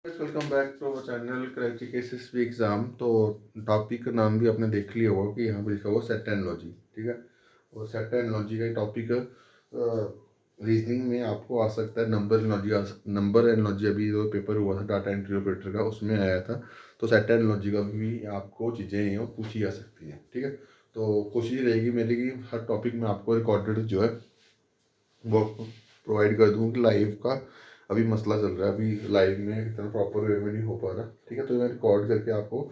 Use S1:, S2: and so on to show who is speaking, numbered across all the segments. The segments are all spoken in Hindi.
S1: Welcome back to our channel क्रैची केसेस भी एग्ज़ाम। तो टॉपिक का नाम भी आपने देख लिया होगा कि यहाँ पे लिखा हुआ सेट एंड लॉजी, ठीक है। और सेट एंड लॉजी का टॉपिक रीजनिंग में आपको आ सकता है। नंबर एंड लॉजी अभी जो पेपर हुआ था डाटा एंट्री ऑपरेटर का, उसमें आया था। तो सेट एंड लॉजी का भी आपको चीज़ें हैं वो पूछी जा सकती हैं, ठीक है। तो कोशिश रहेगी मेरी कि हर टॉपिक में आपको रिकॉर्डेड जो है वो प्रोवाइड कर दूँ कि लाइव का अभी मसला चल रहा है, अभी लाइव में इतना प्रॉपर वे में नहीं हो पा रहा, ठीक है। तो मैं रिकॉर्ड करके आपको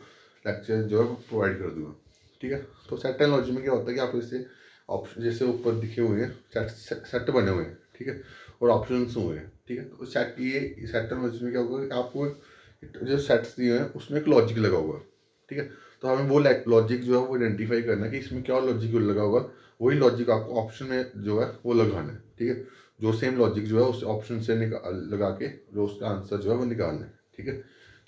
S1: लेक्चर जो है वो प्रोवाइड कर दूँगा, ठीक है। तो सेट एंड लॉजी में क्या होता है कि आप इसे ऑप्शन जैसे ऊपर दिखे हुए हैं सेट बने हुए हैं, ठीक है, और ऑप्शन हुए हैं, ठीक है। तो सेट एंड लॉजी में क्या होगा कि आपको जो सेट्स दिए हैं उसमें एक लॉजिक लगा हुआ, ठीक है। तो हमें वो लॉजिक जो है वो आइडेंटिफाई करना है कि इसमें क्या लॉजिक लगा होगा। वही लॉजिक आपको ऑप्शन में जो है वो लगाना है, ठीक है। जो सेम लॉजिक जो है उस ऑप्शन से लगा के जो उसका आंसर जो है वो निकालना है, ठीक है।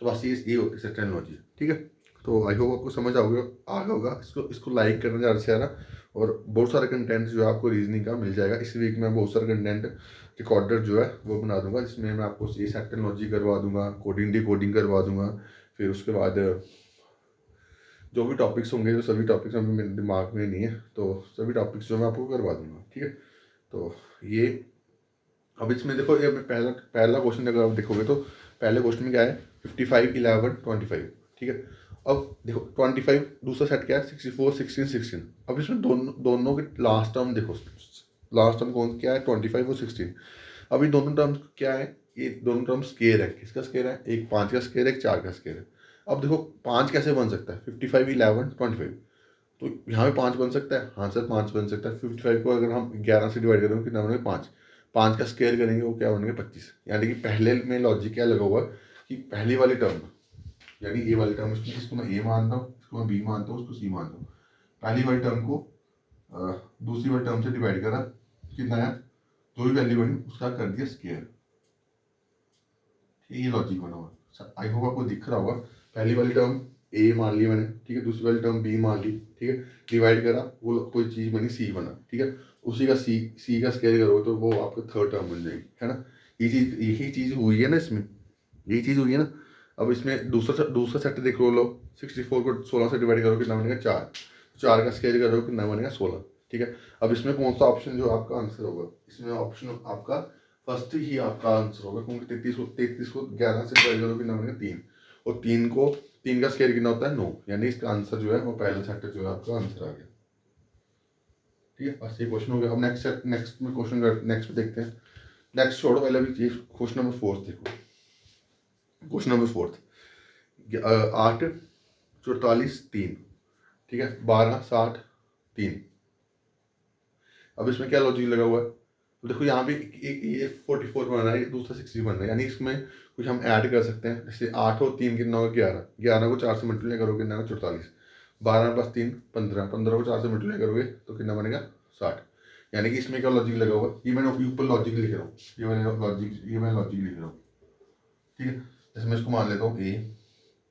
S1: तो बस ये होती है सेट एंड लॉजिक, ठीक है। तो आई होप आपको समझ आ गया होगा। इसको लाइक करना ज़्यादा से ज़्यादा, और बहुत सारा कंटेंट जो है आपको रीजनिंग का मिल जाएगा। इस वीक में बहुत सारा कंटेंट रिकॉर्डर जो है वो बना दूंगा, जिसमें मैं आपको ये सेट एंड लॉजिक करवा दूंगा, कोडिंग डिकोडिंग करवा दूंगा। फिर उसके बाद जो भी टॉपिक्स होंगे, जो सभी टॉपिक्स अभी मेरे दिमाग में नहीं है, तो सभी टॉपिक्स जो मैं आपको करवा दूंगा, ठीक है। तो ये अब इसमें देखो, ये पहला पहला क्वेश्चन अगर आप देखोगे तो पहले क्वेश्चन में क्या है 55, 11, 25, ठीक है। अब देखो 25 दूसरा सेट क्या है 64, 16, 16। अब इसमें दोनों दोनों के लास्ट टर्म देखो, लास्ट टर्म कौन क्या है 25 और 16। अब ये दोनों टर्म्स क्या है, ये दोनों टर्म्स स्केयर है। किसका स्केयर है, एक 5 का स्केयर है, एक 4 का स्केयर है। अब देखो 5 कैसे बन सकता है 55, 11, 25। तो यहाँ पे 5 बन सकता है, हाँ सर 5 बन सकता है। 55 को अगर हम 11 से डिवाइड करेंगे कितना बनेगा 5, 5 का स्केयर करेंगे वो क्या बनेगा 25। यानी कि पहले में लॉजिक क्या लगा हुआ कि पहली वाली टर्म, यानी ए वाली टर्म, इसको मैं ए मानता हूँ, इसको मैं बी मानता हूँ, उसको सी मानता हूँ। पहली वाली टर्म को दूसरी वाली टर्म से डिवाइड करा, कितना है जो भी वैल्यू बनी उसका कर दिया स्केयर। ये लॉजिक बना हुआ, आई होप आपको दिख रहा होगा। पहली वाली टर्म ए मान ली मैंने, ठीक है, दूसरी वाली टर्म बी मान ली, ठीक है, डिवाइड करा, वो कोई चीज़ बनी सी बना, ठीक है। उसी का सी का स्केयर करोगे तो वो आपका थर्ड टर्म बन जाएगी, है ना। यही चीज़ हुई है ना इसमें, यही चीज़ हुई है ना। अब इसमें दूसरा सेट देखो लो, 64 को 16 से डिवाइड करो कितना बनेगा 4, 4 का स्केयर करो कितना बनेगा 16, ठीक है। अब इसमें कौन सा ऑप्शन जो आपका आंसर होगा, इसमें ऑप्शन आपका फर्स्ट ही आपका आंसर होगा, क्योंकि 33 को 11 से डिवाइड करो कितना बनेगा 3, और 3 का स्केयर कितना होता है 9। यानी इसका आंसर जो है वो पहला सेट जो है आपका आंसर आ गया, ठीक है। बस ये क्वेश्चन हो गया। अब नेक्स्ट में क्वेश्चन नेक्स्ट में देखते हैं। नेक्स्ट छोड़ो, पहले अभी ये क्वेश्चन नंबर 4 देखो। क्वेश्चन नंबर 4, 8, 44, 3, ठीक है, 12, 60, 3। अब इसमें क्या लॉजिक लगा हुआ है, तो देखो यहाँ पे ये 44 बन रहा है, दूसरा 60 बन रहा है। यानी इसमें कुछ हम ऐड कर सकते हैं। जैसे 8 और 3 कितना होगा 11, 11 को 4 से मल्टीप्लाई करोगे कितना होगा 44, 12 प्लस 3 15, 15 को 4 से मल्टीप्लाई करोगे तो कितना बनेगा 60। यानी कि इसमें क्या लॉजिक लगा हुआ है, ये मैंने ऊपर लॉजिक लिख रहा हूँ, ये मैं लॉजिक लिख रहा हूँ, ठीक है। जैसे मैं इसको मान लेता हूँ ए,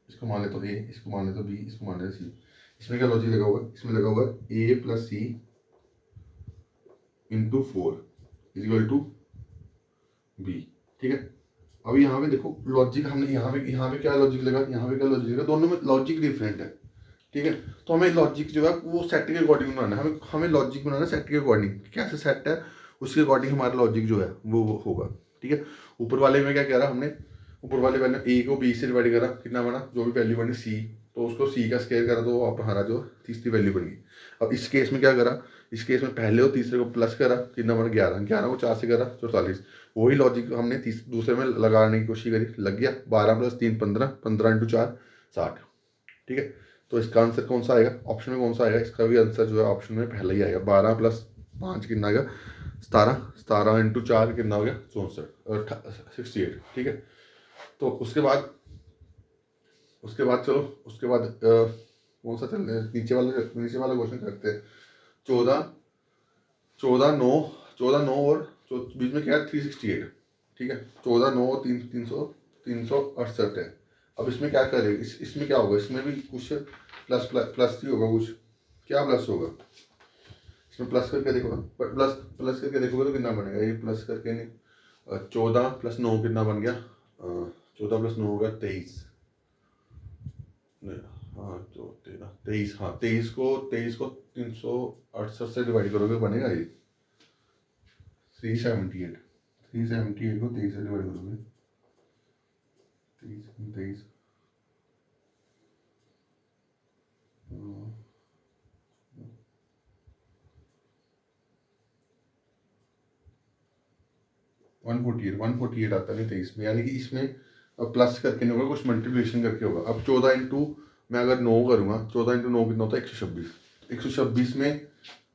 S1: इसको मान लेता हूँ ए, इसको मान लेता हूँ बी, इसको मान लेता हूँ सी। इसमें क्या लॉजिक लगा हुआ है, इसमें लगा हुआ है A plus C into 4 equal to B, ठीक है। अभी यहाँ पे देखो लॉजिक हमने यहाँ पे क्या लॉजिक लगा, यहाँ पे क्या लॉजिक लगा, दोनों में लॉजिक डिफरेंट है, ठीक है। तो हमें लॉजिक जो है वो सेट के अकॉर्डिंग बनाना है। हमें लॉजिक बनाना है सेट के अकॉर्डिंग, कैसे सेट है उसके अकॉर्डिंग हमारा लॉजिक जो है वो होगा, ठीक है। ऊपर वाले में क्या कह रहा हमने, ऊपर वाले वैल्यू ए को बी से डिवाइड करा, कितना बना जो भी वैल्यू बनी सी, तो उसको सी का स्केयर करा तो हमारा जो तीसरी वैल्यू बन गई। अब इस केस में क्या करा, इस केस में पहले और तीसरे को प्लस करा, कितना बना 11, 11 को 4 से करा 44। वही लॉजिक हमने दूसरे में लगाने की कोशिश करी, लग गया। 12 प्लस 3 15, 15 इंटू 4 60, ठीक है। तो इसका आंसर कौन सा आएगा, ऑप्शन में कौन सा आएगा, इसका भी आंसर जो है ऑप्शन में पहला ही आएगा। 12 प्लस 5 कितना आएगा 17, 17 इंटू 4 कितना हो गया 64, 68, ठीक है। तो उसके बाद चलो उसके बाद कौन सा चल रहा है, नीचे वाला क्वेश्चन करते हैं। 14, 14 9 और बीच में क्या है 368, ठीक है। 14 9 और 368 है। अब इसमें क्या करें, इसमें क्या होगा, इसमें भी कुछ प्लस ही होगा कुछ, क्या प्लस होगा इसमें, प्लस करके देखो ना, प्लस करके देखोगे तो कितना बनेगा, ये प्लस करके नहीं, 14 प्लस 9 कितना बन गया 14 प्लस 9 होगा 23। हाँ तो 13 23, हाँ 23 को 368 से डिवाइड करोगे बनेगा ये 378। 378 को 23 से डिवाइड करोगे 23 148 आता नहीं 23 में, यानी कि इसमें प्लस करके नहीं होगा, कुछ मल्टीप्लिकेशन करके होगा। अब 14 इंटू मैं अगर 9 करूँगा, 14 इंटू 9 कितना होता है 126। 126 में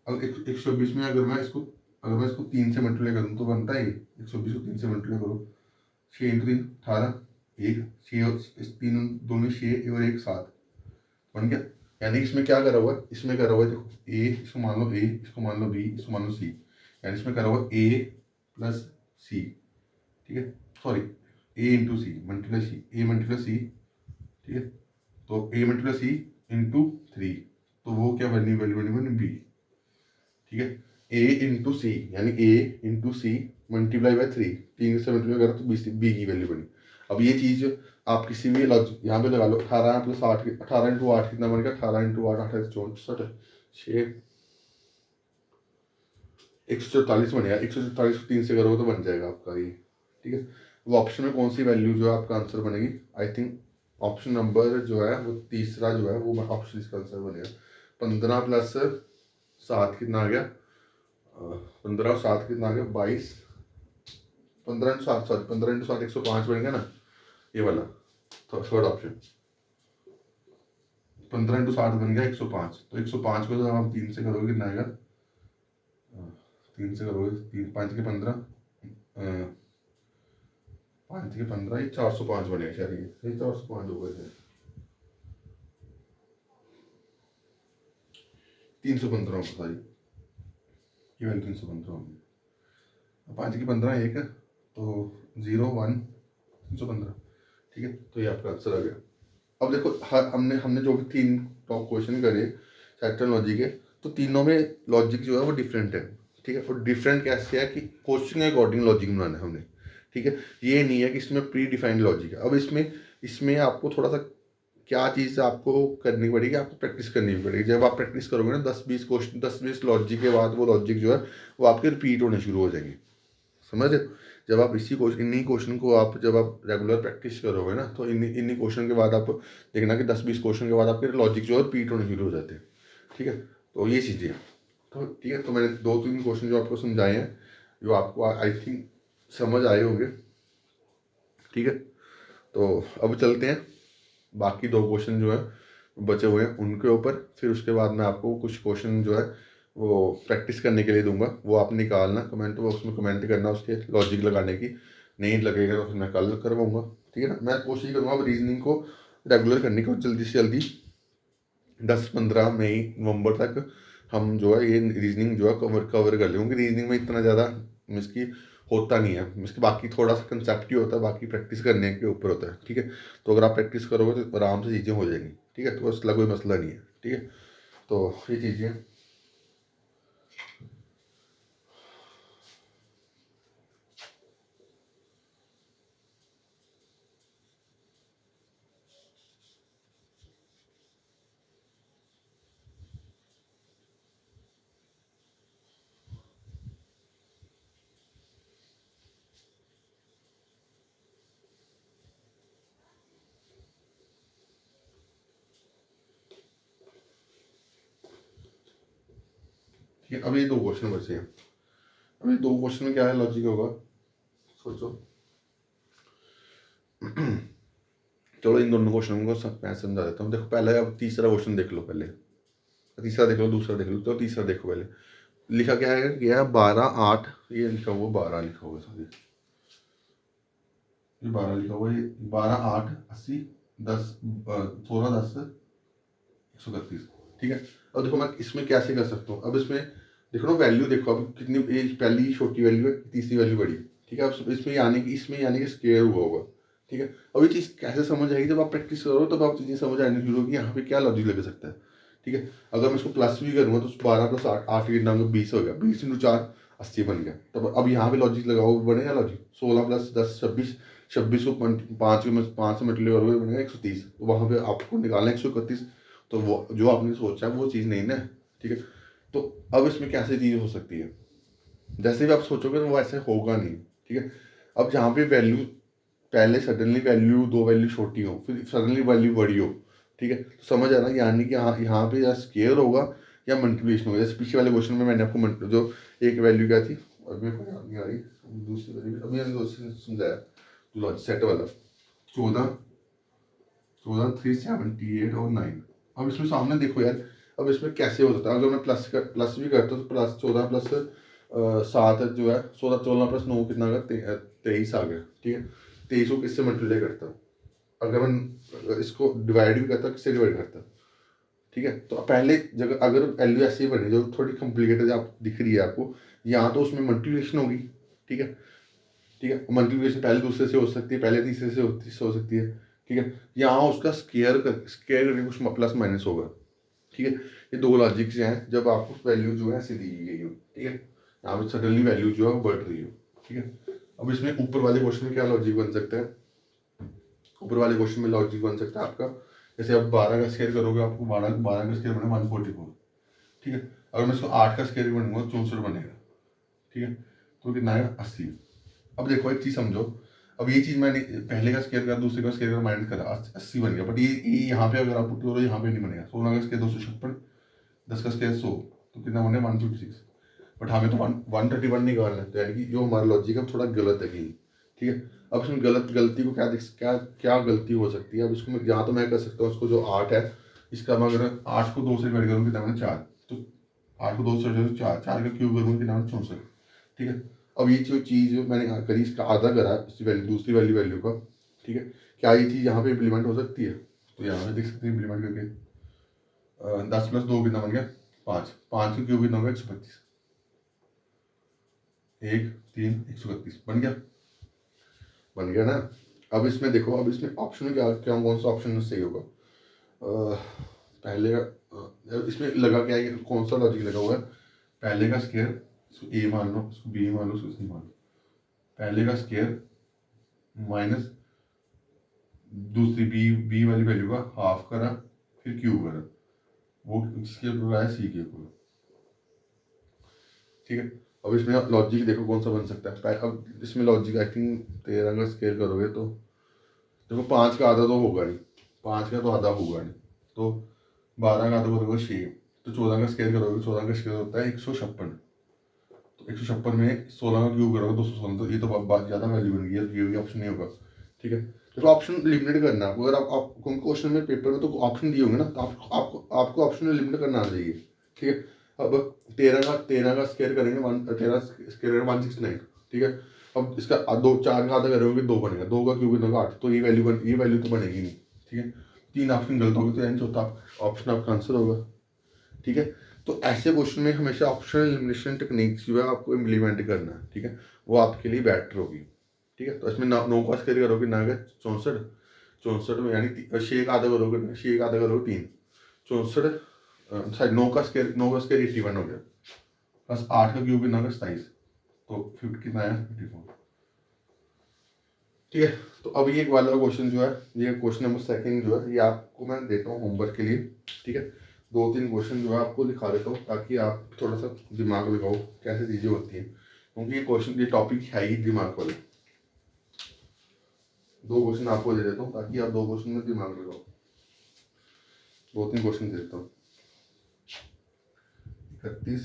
S1: अगर 126 में अगर मैं इसको 3 से मल्टीप्लाई करूँ तो बनता है 126 को 3 से मल्टीप्लाई करो, 6 इंटू 3 18, एक 6 और इस तीन दोनों 6 और एक 7 बन गया। यानी इसमें क्या करा हुआ है, इसमें करा हुआ है देखो ए, इसको मान लो ए, इसको मान लो बी, इसको मान लो सी, यानी इसमें करा हुआ ए प्लस सी, ठीक है, sorry A into C multiply C, A multiply C, ठीक है, तो ए मल्टीप्लाई सी इंटू 3, तो वो क्या बनी वैल्यू बनी बी, ठीक है। ए इंटू सी यानी ए इंटू सी मल्टीप्लाई बाय 3, 3 से मल्टीप्लाई करा तो बी की वैल्यू बनी। अब ये चीज़ आप किसी भी लॉजिक यहाँ पे लगा लो, 18 प्लस 8, 18 इंटू 8 कितना बनेगा, 18 इंटू 8 18 64, 6 144 बनेगा। 144 को 3 से करोगे तो बन जाएगा आपका ये, ठीक है। वो ऑप्शन में कौन सी वैल्यू जो है आपका आंसर बनेगी, आई थिंक ऑप्शन नंबर जो है वो तीसरा जो है वो ऑप्शन इसका आंसर बनेगा। 15 प्लस 7 कितना आ गया, 15 और 7 कितना आ गया 22, 15 इंटू 7 सॉरी 15 इंटू 7 105 बनेगा ना, ये वाला तो थर्ड ऑप्शन। 15 इंटू 7 बन गया 105, तो 105 को जब हम 3 से करोगे कितना आएगा, 3 से करोगे 3 5 के 15, 5 के 15, ये 405 बनेगा शायद, ये 405 हो गए थे, 315 होगा सॉरी, ये वैल्यू 315 होगी। 5 की 15 एक, तो 0 1 315, ठीक है, तो ये आपका आंसर आ गया। अब देखो हमने जो भी 3 टॉप क्वेश्चन करे सेक्टर लॉजिक के, तो तीनों में लॉजिक जो है वो डिफरेंट है, ठीक है। और डिफरेंट कैसे है कि क्वेश्चन के अकॉर्डिंग लॉजिक बनाना है हमने, ठीक है। ये नहीं है कि इसमें प्री डिफाइंड लॉजिक है। अब इसमें आपको थोड़ा सा क्या चीज़ आपको करनी पड़ेगी, आपको प्रैक्टिस करनी पड़ेगी। जब आप प्रैक्टिस करोगे ना 10-20 क्वेश्चन 10-20 लॉजिक के बाद वो लॉजिक जो है वो आपके रिपीट होने शुरू हो जाएंगे, समझ रहे हो। जब आप इन्हीं क्वेश्चन को आप जब आप रेगुलर प्रैक्टिस करोगे ना, तो इन्हीं क्वेश्चन के बाद आप देखना कि 10-20 क्वेश्चन के बाद आपके लॉजिक जो है रिपीट होने शुरू हो जाते हैं, ठीक है। तो ये चीज़ें हैं, तो ठीक है। तो मैंने 2-3 क्वेश्चन जो आपको समझाए हैं, जो आपको आई थिंक समझ आए होंगे, ठीक है। तो अब चलते हैं बाकी 2 क्वेश्चन जो है बचे हुए हैं उनके ऊपर, फिर उसके बाद मैं आपको कुछ क्वेश्चन जो है वो प्रैक्टिस करने के लिए दूंगा, वो आप निकालना कमेंट बॉक्स में, कमेंट करना उसके लॉजिक लगाने की, नहीं लगेगा तो फिर मैं कल करवाऊँगा, ठीक है ना। मैं कोशिश करूँगा अब रीजनिंग को रेगुलर करने को, जल्दी से जल्दी 10-15 मई नवंबर तक हम जो है ये रीजनिंग जो है कवर कर लें, क्योंकि रीजनिंग में इतना ज़्यादा इसकी होता नहीं है, इसके बाकी थोड़ा सा कंसेप्ट ही होता है, बाकी प्रैक्टिस करने के ऊपर होता है, ठीक है। तो अगर आप प्रैक्टिस करोगे तो आराम से चीज़ें हो जाएंगी, ठीक है। तो उसका कोई मसला नहीं है, ठीक है। तो ये चीज़ें ठीक है। अब ये 2 क्वेश्चन बचे हैं, अब ये 2 क्वेश्चन में क्या है लॉजिक होगा, सोचो। चलो इन दोनों क्वेश्चन को सब मैं समझा देता हूँ। देखो पहले अब तीसरा क्वेश्चन देख लो, पहले तीसरा देख लो, दूसरा देख लो, तो तीसरा देखो। पहले लिखा क्या है, गया 12-8, ये लिखा हुआ 12 लिखा हुआ है, सॉरी ये 12 लिखा हुआ है, 12-8-80 10 16-10 131, ठीक है। अब देखो मैं इसमें कैसे कर सकता हूँ, अब इसमें देखो ना वैल्यू देखो, अब कितनी ये पहली छोटी वैल्यू है, तीसरी वैल्यू बड़ी, ठीक है। अब इसमें यानी कि स्क्वायर हुआ होगा, ठीक है। अब ये चीज़ कैसे समझ आएगी, जब आप प्रैक्टिस करो तब आप चीज़ें समझ आने शुरू होगी, यहाँ पे क्या लॉजिक लग सकता है, ठीक है। अगर मैं इसको प्लस भी करूँगा तो 12 + 8 8 के नाम 20 हो गया, 20 × 4 80 बन गया। तब अब यहाँ पे लॉजिक लगाओ, बनेगा लॉजिक, 16 + 10 26 26 को 5 से मल्टीप्लाई करोगे बनेगा 130, तो वहाँ पे आपको निकालना 131। तो वो जो आपने सोचा वो चीज़ नहीं ना, ठीक है। तो अब इसमें कैसे चीज़ हो सकती है, जैसे भी आप सोचोगे तो वो ऐसे होगा नहीं, ठीक है। अब जहाँ पे वैल्यू पहले सडनली वैल्यू दो वैल्यू छोटी हो, फिर सडनली वैल्यू बड़ी हो, ठीक है, तो समझ आना यानी कि यहाँ पे या स्केयर होगा या मल्टीप्लिकेशन होगा। जैसे पीछे वाले क्वेश्चन में मैंने आपको जो एक वैल्यू क्या थी, और मेरे को याद नहीं आ रही दूसरी वैल्यू, अभी मैंने दूसरी समझाया जो सेट वाला 14 14 378 और 9। अब इसमें सामने देखो यार, अब इसमें कैसे हो सकता है, अगर मैं प्लस भी करता हूँ तो प्लस 14 प्लस 7 जो है 16, 14 प्लस 9 कितना आ गया, 23 आ गया, ठीक है। 23 को किससे मल्टीप्लाई करता हूँ, अगर मैं इसको डिवाइड भी करता किससे डिवाइड करता, ठीक है। तो पहले जगह अगर वैल्यू ऐसे ही बनी जो थोड़ी कॉम्प्लिकेटेड आप दिख रही है आपको, यहाँ तो उसमें मल्टीप्लिकेशन होगी, ठीक है, ठीक है। मल्टीप्लिकेशन पहले दूसरे से हो सकती है, पहले तीसरे से हो सकती है, ठीक है। यहाँ उसका स्केयर करके कुछ प्लस माइनस होगा, ठीक है। ये दो लॉजिक्स हैं जब आपको वैल्यू जो है ऐसे दी गई हो, ठीक है। यहाँ पे सडनली वैल्यू जो है वो बढ़ रही हो, ठीक है। अब इसमें ऊपर वाले क्वेश्चन में क्या लॉजिक बन सकता है, ऊपर वाले क्वेश्चन में लॉजिक बन सकता है आपका, जैसे आप 12 का स्केयर करोगे आपको 12 का स्केयर बनेगा 144, ठीक है। अगर मैं इसको 8 का स्केयर बनूंगा 64 बनेगा, ठीक है। तो कितना आएगा 80। अब देखो एक चीज़ समझो, अब ये चीज़ मैंने पहले का स्केयर करा दूसरे का स्केयर करा माइनस करा 80 बन गया, बट ये यहाँ पे अगर आप पुट करो यहाँ पे नहीं बनेगा। 16 का स्केयर 256, 10 का स्केयर 100, तो कितना बने 156, बट हमें तो 131 निकालना है, तो यानी कि जो हमारा लॉजिक है थोड़ा गलत है कहीं, ठीक है। अब इसमें गलती को क्या क्या गलती हो सकती है, अब इसको यहाँ तो मैं कर सकता हूँ, इसको जो 8 है इसका मैं अगर 8 को 2 से डिवाइड करूँ कितना मैंने 4, तो 8 को 2 से डिवाइड 4, 4 का क्यूब करूँ कितना मैंने 64, ठीक है। अब ये जो चीज़ मैंने करी इसका आधा करा इस वैल्यू दूसरी वैल्यू का, ठीक है। क्या ये चीज़ यहाँ पे इम्प्लीमेंट हो सकती है, तो यहाँ पे देख सकते हैं इम्प्लीमेंट करके 10 प्लस 2 कितना बन गया 5, 5 का क्यूब कितना होगा 125, 1 3 131 बन गया ना। अब इसमें देखो, अब इसमें ऑप्शन में क्या क्या कौन सा ऑप्शन सही होगा, पहले का इसमें लगा क्या है, कौन सा लॉजिक लगा हुआ है, पहले का स्केयर इसको ए मान लो, इसको बी मान लो, इसको सी मान लो, पहले का स्केयर माइनस दूसरी बी वाली वैल्यू का हाफ करा फिर क्यूब करा, वो इसके ऊपर आया सी के ऊपर, ठीक है। अब इसमें लॉजिक देखो कौन सा बन सकता है, अब इसमें लॉजिक आई थिंक 13 का स्केयर करोगे तो देखो 5 का आधा तो होगा नहीं, 5 का तो आधा होगा नहीं, तो 12 का आधा करोगे 6, तो 14 का स्केयर करोगे, 14 का स्केयर होता है 156, तो 156 में 16 का क्यूब करोगे 216, तो ये तो बहुत ज़्यादा वैल्यू बन गई है, ये भी ऑप्शन नहीं होगा, ठीक है। तो ऑप्शन लिमिटेड करना है, अगर आप क्वेश्चन में पेपर में तो ऑप्शन दिए होंगे ना, तो आपको ऑप्शन लिमिट करना आ जाइए, ठीक है। अब 13 का स्केयर करेंगे 13 स्केयर करेंगे 169, ठीक है। अब इसका 4 का आधा करोगे 2 बनेगा, 2 का क्यूब बनेगा 8, तो ये वैल्यू तो बनेगी नहीं, ठीक है। 3 ऑप्शन गलत होगा तो यानी चौथा ऑप्शन आपका आंसर होगा, ठीक है। तो ऐसे क्वेश्चन में हमेशा ऑप्शनल एलिमिनेशन टेक्निक्स जो है आपको इम्प्लीमेंट करना है, ठीक है, वो आपके लिए बेटर होगी, ठीक है। तो इसमें 9 का स्केयर करोगे ना 64, 64 में यानी 6 का आधा करोगे, 6 का आधा करोगे 3, 64 सॉरी 9 का स्केयर 81 हो गया, प्लस 8 का क्यूब कितना 27, तो 50 कितना आया 54, ठीक है। तो अब ये वाला क्वेश्चन जो है, ये क्वेश्चन नंबर 2 जो है ये आपको मैं देता हूँ होमवर्क के लिए, ठीक है। 2-3 क्वेश्चन जो है आपको लिखा देता हूँ ताकि आप थोड़ा सा दिमाग लगाओ कैसे चीज़ें होती हैं, क्योंकि ये टॉपिक है ही दिमाग वाले। 2 क्वेश्चन आपको दे देता हूँ ताकि आप 2 क्वेश्चन में दिमाग लगाओ, 2-3 क्वेश्चन दे देता हूँ। 31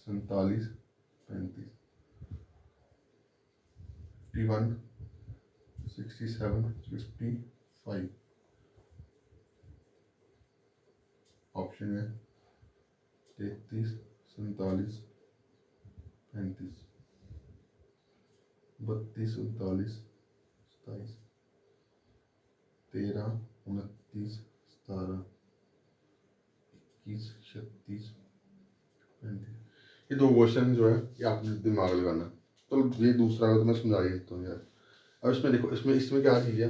S1: 47 35 51 67 55 ऑप्शन है 33 47 35 32 39 27 13 29 17 21 36 35, ये 2 क्वेश्चन जो है ये आपने दिमाग लगाना। तो ये दूसरा तो मैं समझा ही देता हूँ यार। अब इसमें देखो, इसमें क्या चीज़ है,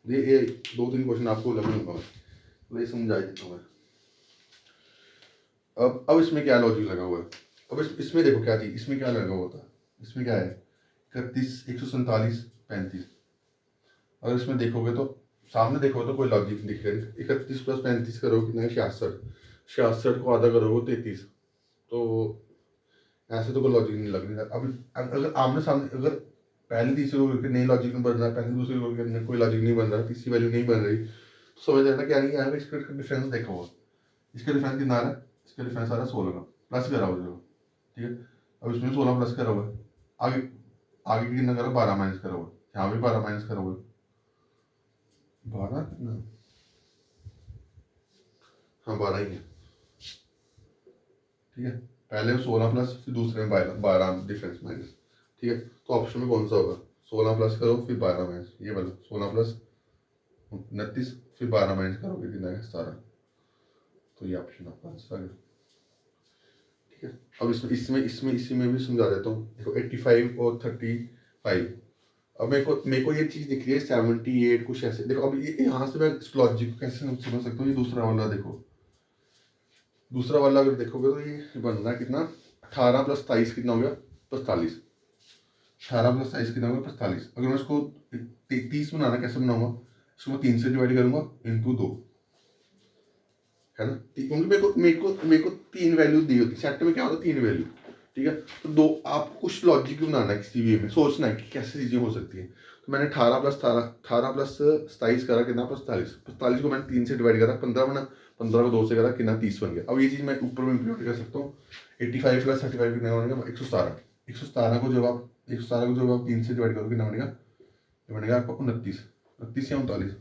S1: ये 2-3 क्वेश्चन आपको लगूंगा मैं, तो ये समझा ही देता हूँ मैं। अब इसमें क्या लॉजिक लगा हुआ है, अब इसमें देखो क्या चीज़, इसमें क्या लगा हुआ था, इसमें क्या है 31 147 35, अगर इसमें देखोगे तो सामने देखोगे तो कोई लॉजिक नहीं दिखेगा। 31 + 35 करोगे कितना है? 66। 66 को आधा करोगे 33। तो ऐसे तो कोई लॉजिक नहीं लग रही। अब अगर आमने सामने, अगर पहले तीसरे को करके नई लॉजिक नहीं बन रहा है, पहले दूसरे को करके कोई लॉजिक नहीं बन रहा, तीसरी वैल्यू नहीं बन रही, तो समझ लेना क्या नहीं यहाँ पे इसका डिफरेंस देखा होगा। इसका डिफरेंस कितना आ रहा है? इसका डिफरेंस आ रहा है 16 का, प्लस करा हुआ है, ठीक है। अब इसमें 16 प्लस करा हुआ है, आगे आगे कितना करा? 12 माइनस करा हुआ है, यहाँ भी 12 माइनस करा हुआ है। 12 कितना? हाँ 12 ही है, ठीक है। पहले में 16 प्लस, फिर दूसरे में 12 डिफरेंस माइनस, ठीक है। तो ऑप्शन में कौन सा होगा? 16 प्लस करो फिर 12 माइनस, ये वाला 16 प्लस 29 फिर 12 माइनस करोगे कितना है? 17। तो ये ऑप्शन आपका आंसर आ गया, ठीक है। अब इसमें भी समझा देता हूँ। देखो 85 और 35। अब मेरे को ये चीज़ दिख रही है 78 कुछ ऐसे। देखो अब ये यहाँ से मैं इस लॉजिक को कैसे समझ सकता हूँ? ये दूसरा वाला देखो, दूसरा वाला अगर देखोगे तो ये बन रहा है कितना? 18 + 23 कितना हो गया? 45। 18 + 23 कितना हो गया? 45। अगर मैं इसको 30 बनाना, कैसे बनाऊंगा? इसको मैं 3 से डिवाइड करूंगा इंटू 2, है ना। क्योंकि मेरे को 3 वैल्यू दी होती सेट में, क्या होता है? 3 वैल्यू, ठीक है। तो दो आपको कुछ लॉजिक बनाना है, किसी वे में सोचना है कि कैसे चीज़ें हो सकती है। तो मैंने 18 + 27 करा कितना? 45। 45 को मैंने 3 से डिवाइड करा, 15 बना। 15 को 2 से करा कितना? 30 बन गया। अब ये चीज़ मैं ऊपर में इंप्लीमेंट कर सकता हूँ। 85 + 35 कितना बनेगा? 117। 117 को जब आप 3 से डिवाइड करोगे कितना बनेगा? ये बनेगा आपका 29। 29 या 39?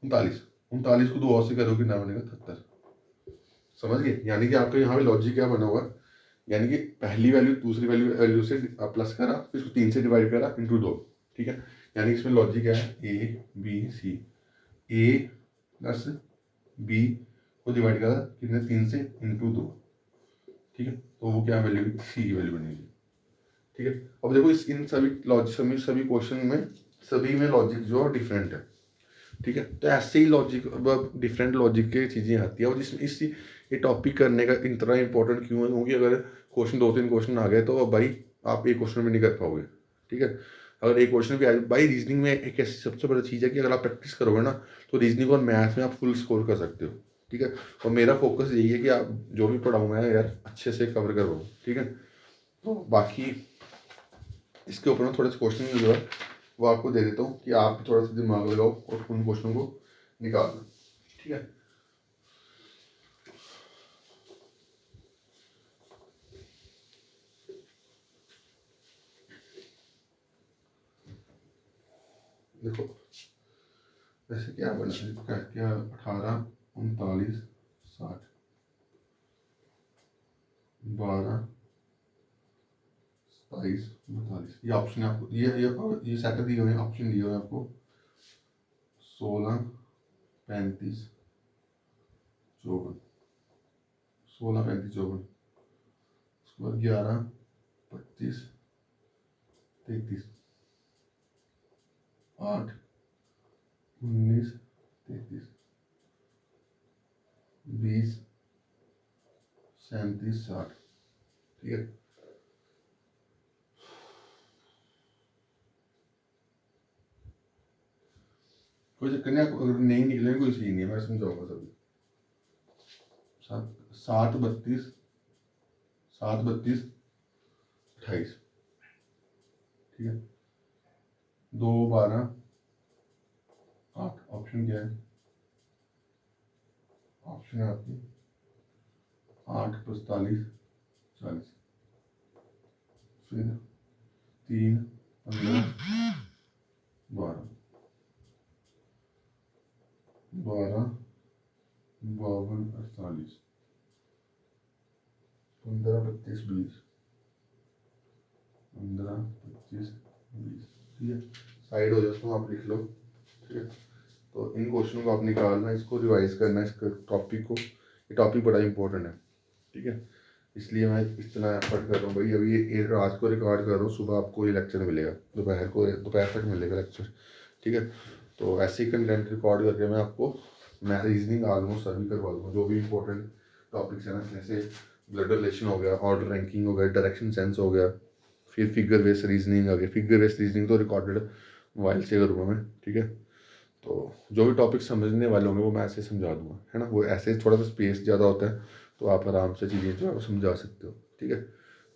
S1: 39। 39 को 2 और से करोगे कितना बनेगा? 73। समझ गए? यानी कि आपका यहाँ पे लॉजिक क्या बना हुआ है? यानी कि पहली वैल्यू दूसरी वैल्यू से प्लस करा, फिर इसको 3 से डिवाइड करा इंटू 2, ठीक है। यानी इसमें लॉजिक क्या है? A B C. A plus B को डिवाइड करा कितने? 3 से इंटू 2, ठीक है। तो वो क्या वैल्यू? सी की वैल्यू बनेगी, ठीक है। अब देखो इन सभी लॉजिक सभी क्वेश्चन में सभी में लॉजिक जो है डिफरेंट है, ठीक है। तो ऐसे ही लॉजिक, अब डिफरेंट लॉजिक की चीज़ें आती है। और जिसमें ये टॉपिक करने का इतना इंपॉर्टेंट क्यों है? क्योंकि अगर क्वेश्चन 2-3 क्वेश्चन आ गए तो अब भाई आप एक क्वेश्चन में नहीं कर पाओगे, ठीक है। अगर एक क्वेश्चन भी आ जाए, भाई रीजनिंग में एक ऐसी सबसे बड़ी चीज़ है कि अगर आप प्रैक्टिस करोगे ना तो रीजनिंग और मैथ में आप फुल स्कोर कर सकते हो, ठीक है। और मेरा फोकस यही है कि आप जो भी पढ़ाऊँ मैं यार अच्छे से कवर करवाऊँ, ठीक है। तो बाकी इसके ऊपर में थोड़े से क्वेश्चन जो है वो आपको दे देता हूँ कि आप थोड़ा सा दिमाग लगाओ और उन क्वेश्चनों को निकालना, ठीक है। देखो वैसे क्या बना है? क्या 18 39 60 12 27 42, ये ऑप्शन है आपको। ये सेट दिए हुए हैं, ऑप्शन दिए हुए हैं आपको 16 35 54, 16 35 54, उसके बाद 11 25 33 8 19 33 20 37 60, ठीक है। कोई चक्कर नहीं, आपको अगर नहीं निकले कोई सीन नहीं है, मैं समझाऊंगा सभी। 7 32 7 32 28, ठीक है। 2 12 8, ऑप्शन क्या है? ऑप्शन है आपकी 8 45 40, फिर 3 15 12 12 52 48 15 25 20 15 25 20, ठीक है। साइड हो जाता हूँ, आप लिख लो, ठीक है। तो इन क्वेश्चनों को आप निकालना, इसको रिवाइज करना, इसका टॉपिक को, ये टॉपिक बड़ा इंपॉर्टेंट है, ठीक है। इसलिए मैं इतना एफर्ट कर रहा हूँ भाई। अभी ये रात को रिकॉर्ड कर रहा हूँ, सुबह आपको ये लेक्चर मिलेगा, दोपहर तक मिलेगा लेक्चर, ठीक है। तो ऐसे ही कंटेंट रिकॉर्ड करके मैं रीजनिंग ऑलमोस्ट सभी करवा दूँगा, जो भी इंपॉर्टेंट टॉपिक्स हैं ना, जैसे ब्लड रिलेशन हो गया, ऑर्डर रैंकिंग हो गया, डायरेक्शन सेंस हो गया, फिर फिगर बेस्ड रीजनिंग आ गया। फिगर बेस्ड रीजनिंग तो रिकॉर्डेड मोबाइल से करूँगा मैं, ठीक है। तो जो भी टॉपिक समझने वाले होंगे वो मैं ऐसे समझा दूँगा, है ना। वो ऐसे थोड़ा सा स्पेस ज़्यादा होता है तो आप आराम से चीज़ें जो है वो समझा सकते हो, ठीक है।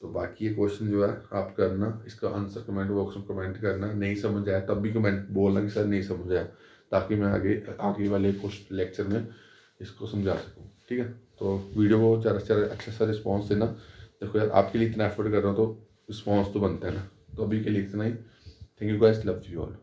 S1: तो बाकी ये क्वेश्चन जो है आप करना, इसका आंसर कमेंट बॉक्स में कमेंट करना, नहीं समझ आया तब भी कमेंट बोलना कि सर नहीं समझ आया, ताकि मैं आगे आगे वाले कुछ लेक्चर में इसको समझा सकूँ, ठीक है। तो वीडियो को ज़्यादा से ज़्यादा अच्छा सा रिस्पॉन्स देना। देखो यार, आपके लिए इतना एफर्ट कर रहा हूँ तो रिस्पॉन्स तो बनता है ना। तो अभी के लिए इतना ही। Thank you guys, love you all.